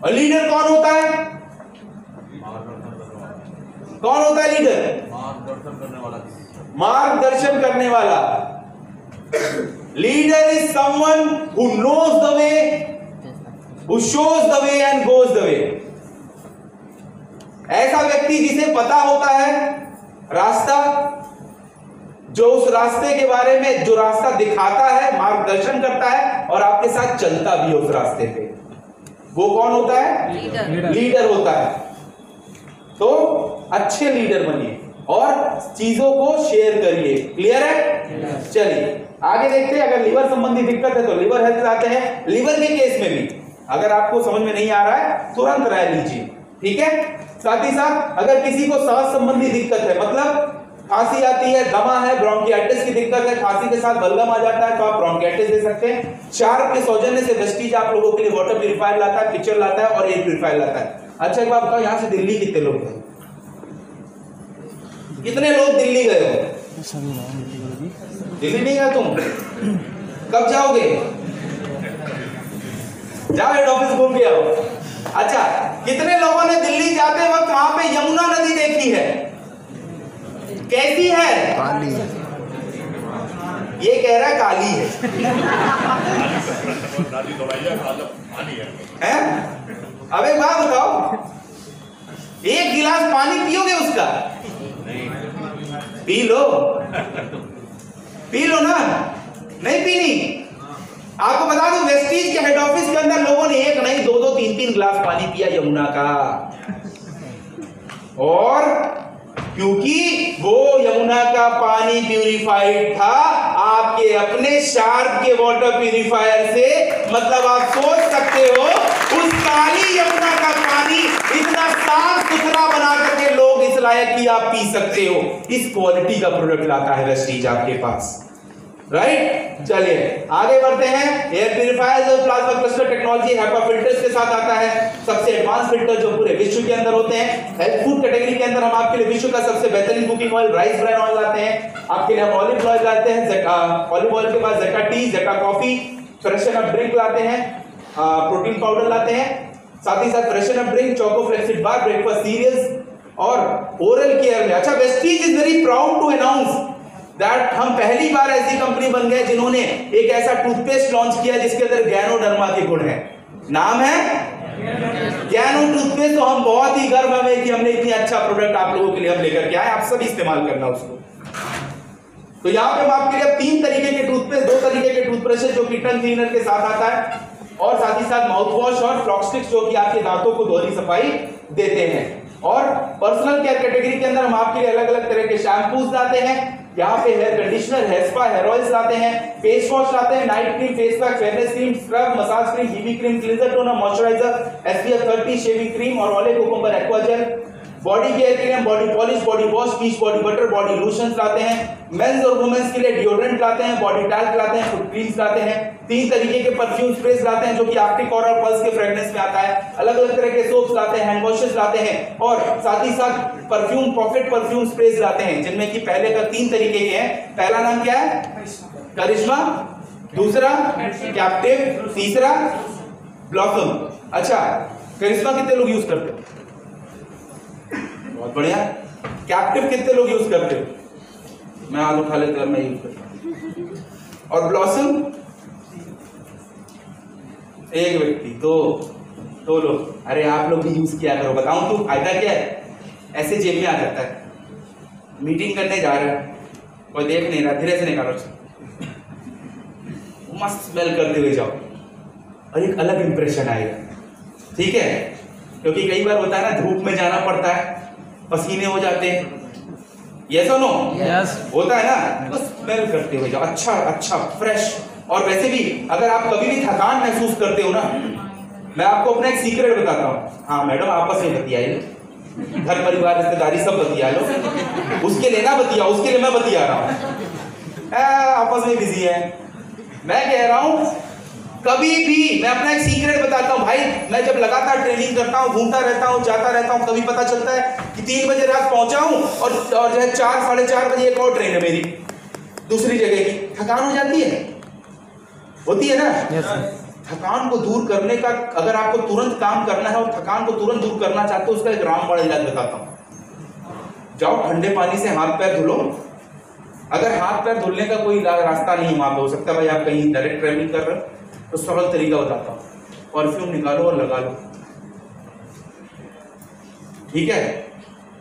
और लीडर कौन होता है? कौन होता है लीडर? मार्गदर्शन करने वाला। Leader is someone who knows the way, who shows the way and goes the way. ऐसा व्यक्ति जिसे पता होता है रास्ता, जो उस रास्ते के बारे में, जो रास्ता दिखाता है, मार्गदर्शन करता है और आपके साथ चलता भी है उस रास्ते पे, वो कौन होता है? लीडर होता है। तो अच्छे लीडर बनिए और चीजों को शेयर करिए। क्लियर है? चलिए आगे देखते हैं। अगर लिवर संबंधी दिक्कत है तो लिवर हेल्थ आते हैं। लिवर के केस में भी अगर आपको समझ में नहीं आ रहा है तुरंत राय लीजिए, ठीक है? साथ ही साथ अगर किसी को सांस संबंधी दिक्कत है, मतलब खांसी आती है, दमा है, ब्रोंकियाटिस की दिक्कत है, खांसी के साथ बलगम आ जाता है, तो आप ब्रोंकियाटिस दे सकते हैं। शार्प के सौजन्य से वेस्टीज आप लोगों के लिए वाटर प्यूरिफायर लाता है, पिक्चर लाता है और एयर प्यूरिफायर लाता है। अच्छा एक बात बताओ, यहां से दिल्ली कितने लोग गए? कितने लोग दिल्ली गए हो? दिल्ली नहीं गए तुम? कब जाओगे? जाओ हेड ऑफिस घूम के आओ। अच्छा, कितने लोगों ने दिल्ली जाते वक्त वहां पे यमुना नदी देखी है? कैसी है? काली। ये कह रहा है काली है, हैं? अब एक बात बताओ, एक गिलास पानी पियोगे उसका? पी लो, पी लो ना, नहीं पीनी? आपको बता दूं, वेस्टीज के हेड ऑफिस के अंदर लोगों ने एक नहीं, दो दो तीन तीन गिलास पानी पिया यमुना का। और क्योंकि वो यमुना का पानी प्यूरिफाइड था आपके अपने शार्क के वाटर प्यूरिफायर से। मतलब आप सोच सकते हो उस काली यमुना का पानी इतना साफ सुथरा बना करके लोग इस लायक कि आप पी सकते हो। इस क्वालिटी का प्रोडक्ट लाता है वेस्टीज आपके पास, राइट। चलिए आगे बढ़ते हैं। एयर प्यूरिफायर जो plasma cluster technology HEPA filters के साथ आता है, सबसे एडवांस फिल्टर जो पूरे विश्व के अंदर होते हैं। हेल्थ फूड कैटेगरी के अंदर हम आपके लिए विश्व का सबसे बेहतरीन cooking oil rice brand oil लाते हैं। आपके लिए हम ऑलिव ऑयल लाते हैं, ऑलिव ऑयल के बाद जेका टी, जेका कॉफी, फ्रेशन अप ड्रिंक लाते हैं, प्रोटीन पाउडर लाते हैं, साथ ही साथ freshen up drink, choco flaxseed bar, breakfast cereals और ओरल केयर में। अच्छा, Vestige is very proud to announce that हम पहली बार ऐसी कंपनी बन गए जिन्होंने एक ऐसा टूथपेस्ट लॉन्च किया जिसके अंदर गैनोडर्मा के गुण है। नाम है गैनो टूथपेस्ट। तो हम बहुत ही गर्व हमें कि हमने इतनी अच्छा प्रोडक्ट आप लोगों के लिए हम लेकर के आए, आप सब इस्तेमाल करना उसको। तो यहाँ पे हम आपके लिए 3 तरीके के टूथपेस्ट, 2 तरीके के टूथब्रश जो कि टंग क्लीनर के साथ आता है, और साथ ही साथ माउथ वॉश और फ्लॉस स्टिक्स जो कि आपके दांतों को दोहरी सफाई देते हैं। और पर्सनल केयर कैटेगरी के अंदर हम आपके लिए अलग अलग तरह के शैम्पूज लाते हैं। यहाँ पे hair conditioner, hair spa, hair oils लाते हैं, फेस वॉश लाते हैं, night cream, face pack, fairness cream, scrub, massage cream, BB cream, cleanser, toner, moisturiser, SPF 30 shaving cream और Olay cucumber aqua gel, body care cream, body polish, body wash, beach body butter, body lotions लाते हैं। Men's और women's के लिए deodorant लाते हैं, body talc लाते हैं, foot creams लाते हैं। 3 तरीके के परफ्यूम स्प्रेस लाते हैं जो कि आर्टिक और पल्स के फ्रेग्रेंस में आता है। अलग अलग तरह के सोप्स लाते हैं, हैंड वॉशेस लाते हैं, और साथ ही साथ परफ्यूम पॉकेट परफ्यूम स्प्रेस लाते हैं जिनमें कि पहले का 3 तरीके के हैं। पहला नाम क्या है? करिश्मा, दूसरा कैप्टिव, तीसरा ब्लॉसम। अच्छा, करिश्मा कितने लोग यूज करते हैं? बहुत बढ़िया। कैप्टिव कितने लोग यूज करते हो? मैं आलू खा लेकर मैं यूज करता हूं। और ब्लॉसम? एक व्यक्ति, दो लोग। अरे आप लोग भी यूज किया करो। बताऊं तो फायदा क्या है? ऐसे जेब में आ जाता है। मीटिंग करने जा रहा है, कोई देख नहीं रहा, धीरे से निकालो, मस्त स्मेल करते हुए जाओ और एक अलग इंप्रेशन आएगा। ठीक है, क्योंकि कई बार होता है ना, धूप में जाना पड़ता है, पसीने हो जाते हैं, यस और नो? यस। होता है ना, बस स्मेल करते हुए जाओ, अच्छा फ्रेश। और वैसे भी अगर आप कभी भी थकान महसूस करते हो ना, मैं आपको अपना एक सीक्रेट बताता हूँ। हाँ मैडम, आपस में बतिया लो, घर परिवार रिश्तेदारी सब बतिया लो, उसके लिए ना बतिया, उसके लिए मैं बतिया रहा हूँ, आपस में बिजी है। मैं कह रहा हूँ कभी भी, मैं अपना एक सीक्रेट बताता हूँ भाई, मैं जब लगातार ट्रेनिंग करता हूँ, घूमता रहता हूँ, जाता रहता हूँ, कभी पता चलता है कि 3 बजे रात पहुंचा हूँ और जो है 4 साढ़े 4 बजे एक और ट्रेन है मेरी दूसरी जगह की। थकान हो जाती है, होती है ना? थकान को दूर करने का, अगर आपको तुरंत काम करना है और थकान को तुरंत दूर करना चाहते हो, उसका एक रामबाण इलाज बताता हूँ। जाओ ठंडे पानी से हाथ पैर धुलो। अगर हाथ पैर धुलने का कोई रास्ता नहीं वहां पे, हो सकता है भाई आप कहीं डायरेक्ट ट्रैवलिंग कर रहे हो, तो सरल तरीका बताता हूँ। परफ्यूम निकालो और लगा लो, ठीक है?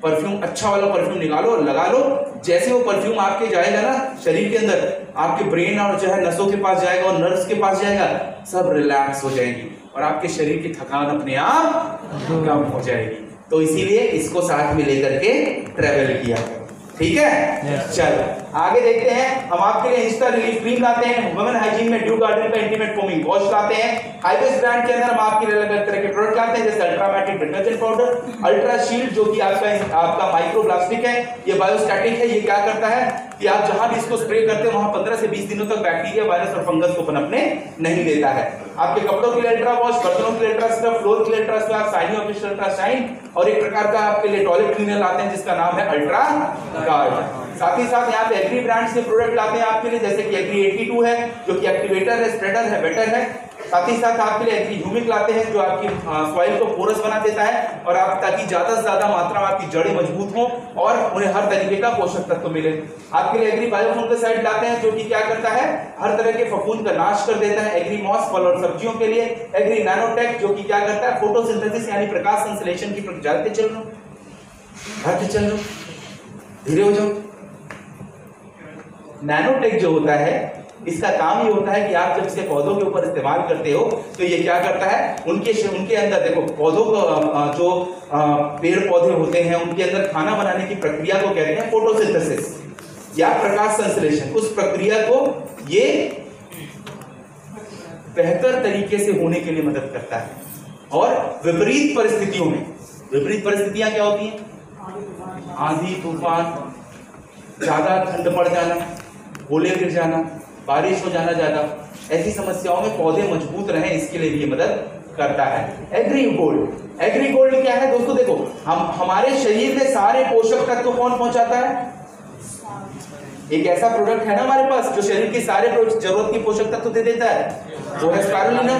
परफ्यूम, अच्छा वाला परफ्यूम निकालो और लगा लो। जैसे वो परफ्यूम आपके जाएगा ना शरीर के अंदर, आपके ब्रेन और जो है नसों के पास जाएगा और नर्व्स के पास जाएगा, सब रिलैक्स हो जाएगी और आपके शरीर की थकान अपने आप कम हो जाएगी। तो इसीलिए इसको साथ में लेकर के ट्रेवल किया, ठीक है? चलो आगे देखते हैं। हम आपके लिए इंस्टा रिलीफ क्रीम लाते हैं, वुमेन हाइजीन में ड्यू गार्डन का इंटीमेट फोमिंग वॉश लाते हैं। हाईवेज ब्रांड के अंदर हम आपके लिए अलग अलग तरह के प्रोडक्ट लाते हैं, जैसे अल्ट्रामैटिक डिटर्जेंट पाउडर, अल्ट्रा शील्ड जो कि आपका माइक्रो प्लास्टिक है, ये बायोस्टैटिक है। ये क्या करता है कि आप जहां भी इसको स्प्रे करते हैं वहां 15 से 20 दिनों तक बैक्टीरिया, वायरस और फंगस को पनपने नहीं देता है। आपके कपड़ों के लिए अल्ट्रा वॉश, बर्तनों के लिए अल्ट्रा स्क्रब, फ्लोर के लिए ultra scrub, shiny official ultra shine, और एक प्रकार का आपके लिए टॉयलेट क्लीनर लाते हैं जिसका नाम है अल्ट्रा गार्ड। साथ ही साथ यहाँ पे एग्री ब्रांड से प्रोडक्ट लाते हैं आपके लिए, जैसे कि एग्री 82 है जो कि एक्टिवेटर है, स्प्रेडर है, बेटर है। साथ ही साथ आपके लिए एग्री ह्यूमिक लाते हैं जो आपकी सॉइल को पोरस बना देता है और आप ताकि ज्यादा से ज्यादा मात्रा में आपकी जड़ें मजबूत हों और उन्हें हर तरीके का पोषक तत्व मिले। आपके लिए एग्री बायोफंगिसाइड लाते हैं जो कि क्या करता है, हर तरह के फफूंद का नाश कर देता है। एग्री मॉस फल और सब्जियों के लिए। एग्री नैनोटेक जो कि क्या करता है, फोटोसिंथेसिस यानी प्रकाश संश्लेषण की प्रक्रिया। चल लो, चल लो, धीरे हो जाओ। नैनोटेक जो होता है इसका काम ये होता है कि आप जब इसे पौधों के ऊपर इस्तेमाल करते हो तो ये क्या करता है, उनके अंदर देखो, पौधों को जो पेड़ पौधे होते हैं उनके अंदर खाना बनाने की प्रक्रिया को कहते हैं फोटोसिंथेसिस या प्रकाश संश्लेषण। उस प्रक्रिया को ये बेहतर तरीके से होने के लिए मदद करता है। और विपरीत परिस्थितियों में, विपरीत परिस्थितियां क्या होती हैं? आंधी तूफान, ज्यादा ठंड पड़ जाना, ओले गिर जाना, बारिश हो जाना ज्यादा, ऐसी समस्याओं में पौधे मजबूत रहें इसके लिए भी मदद करता है। एग्रीगोल्ड, एग्रीगोल्ड क्या है दोस्तों? देखो, हमारे शरीर में सारे पोषक तत्व कौन पहुंचाता है? एक ऐसा प्रोडक्ट है ना हमारे पास जो शरीर की सारे जरूरत की पोषक तत्व दे देता है, वो है स्पाइरुलिना।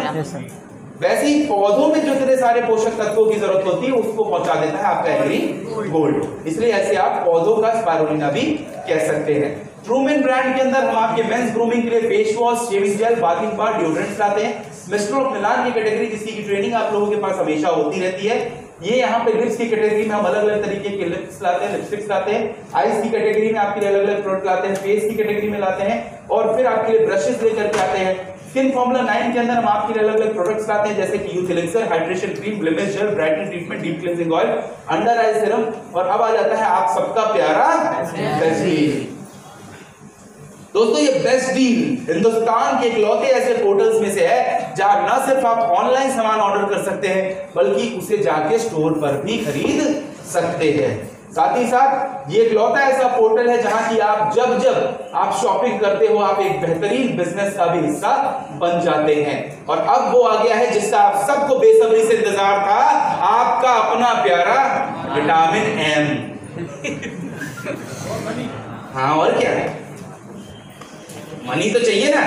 वैसे ही पौधों में जो तेरे सारे पोषक तत्वों की जरूरत होती है उसको पहुंचा देता है आपका एग्रीगोल्ड। इसलिए ऐसे आप पौधों का स्पाइरुलिना भी कह सकते हैं। ट्रूमेन ब्रांड के अंदर हम आपके मेंस ग्रूमिंग के लिए face wash, shaving gel, bathing bar, deodorants लाते हैं। मिस्टर ऑफ मिलान की कैटेगरी जिसकी की ट्रेनिंग आप लोगों के पास हमेशा होती रहती है, ये यहाँ पे लिप्स की कैटेगरी में हम अलग अलग तरीके के लिप्स लाते हैं, लिपस्टिक्स लाते हैं। आईज की कैटेगरी में आपके लिए अलग अलग प्रोडक्ट लाते हैं, फेस की कैटेगरी में लाते हैं, और फिर आपके लिए ब्रशेस लेकर के आते हैं। स्किन फॉर्मूला 9 के अंदर हम आपके लिए अलग अलग प्रोडक्ट्स लाते हैं, जैसे कि youth elixir, hydration cream, blemish gel, brightening treatment, deep cleansing oil, under eye serum, और अब आ जाता है आप सबका प्यारा बेस्ट डील। दोस्तों ये बेस्ट डील हिंदुस्तान के इकलौते ऐसे पोर्टल्स में से है जहां न सिर्फ आप ऑनलाइन सामान ऑर्डर कर सकते हैं बल्कि उसे जाके स्टोर पर भी खरीद सकते हैं। साथ ही साथ ये इकलौता ऐसा पोर्टल है जहां की आप जब आप शॉपिंग करते हो आप एक बेहतरीन बिजनेस का भी हिस्सा बन जाते हैं। और अब वो आ गया है जिसका आप सबको बेसब्री से इंतजार था, आपका अपना प्यारा विटामिन एम। हाँ और क्या है, मनी तो चाहिए ना,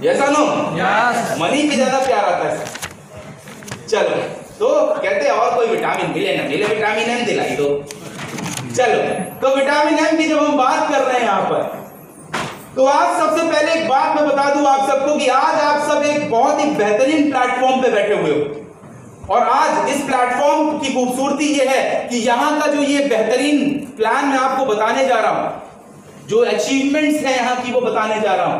यस नो? मनी पे ज्यादा प्यार आता है। चलो तो कहते हैं और कोई विटामिन मिले ना मिले, विटामिन एम दिलाई दो। चलो तो विटामिन एम की जब हम बात कर रहे हैं यहाँ पर, तो आज सबसे पहले एक बात मैं बता दूं आप सबको कि आज आप सब एक बहुत ही बेहतरीन प्लेटफॉर्म पे बैठे हुए हो। और आज इस प्लेटफॉर्म की खूबसूरती ये है कि यहाँ का जो ये बेहतरीन प्लान मैं आपको बताने जा रहा हूं, जो अचीवमेंट्स हैं यहाँ की वो बताने जा रहा हूं,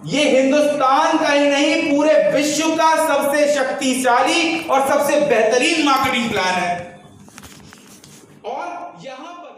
ये हिंदुस्तान का ही नहीं पूरे विश्व का सबसे शक्तिशाली और सबसे बेहतरीन मार्केटिंग प्लान है। और यहां पर